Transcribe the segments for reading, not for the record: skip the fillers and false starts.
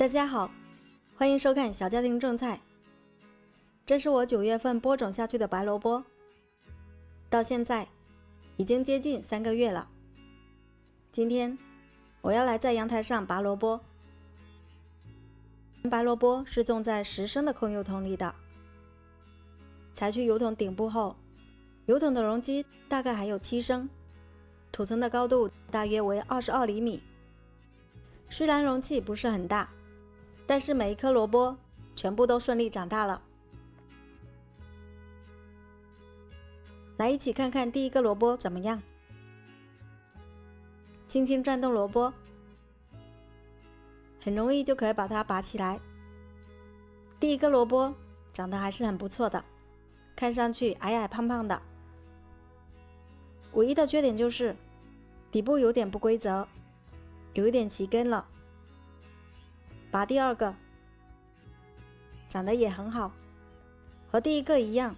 大家好，欢迎收看小家庭种菜。这是我9月份播种下去的白萝卜，到现在已经接近3个月了。今天我要来在阳台上拔萝卜。白萝卜是种在10升的空油桶里的，裁去油桶顶部后，油桶的容积大概还有7升，土层的高度大约为22厘米。虽然容器不是很大，但是每一颗萝卜全部都顺利长大了。来一起看看第一个萝卜怎么样。轻轻转动萝卜，很容易就可以把它拔起来。第一个萝卜长得还是很不错的，看上去矮矮胖胖的，唯一的缺点就是底部有点不规则，有一点起根了。拔第二个，长得也很好，和第一个一样，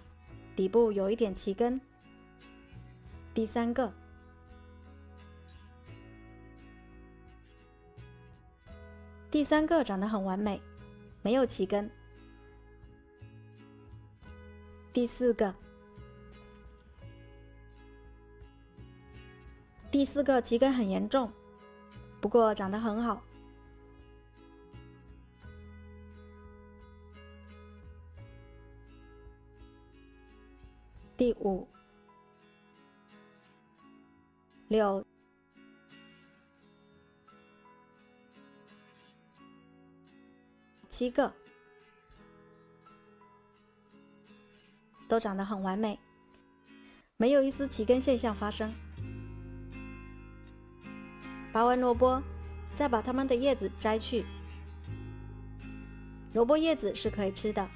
底部有一点起根。第三个，长得很完美，没有起根。第四个，起根很严重，不过长得很好。第5、6、7个都长得很完美，没有一丝起根现象发生。拔完萝卜，再把它们的叶子摘去。萝卜叶子是可以吃的，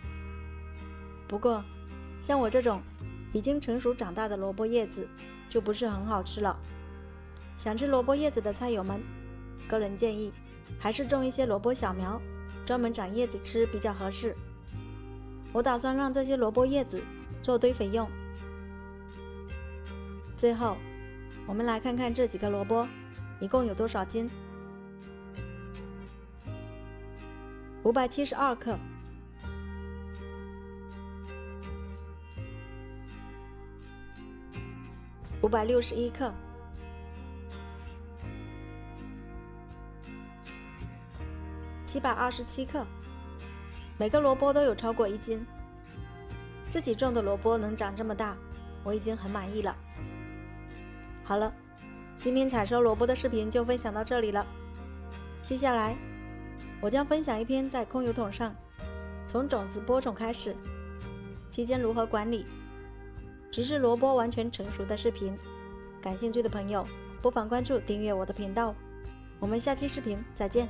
不过像我这种已经成熟长大的萝卜叶子就不是很好吃了。想吃萝卜叶子的菜友们，个人建议还是种一些萝卜小苗，专门长叶子吃比较合适。我打算让这些萝卜叶子做堆肥用。最后我们来看看这几个萝卜一共有多少斤。572克，561克， 727克，每个萝卜都有超过1斤。自己种的萝卜能长这么大，我已经很满意了。好了，今天采收萝卜的视频就分享到这里了。接下来我将分享一篇在空油桶上从种子播种开始，期间如何管理，直至萝卜完全成熟的视频。感兴趣的朋友不妨关注订阅我的频道。我们下期视频再见。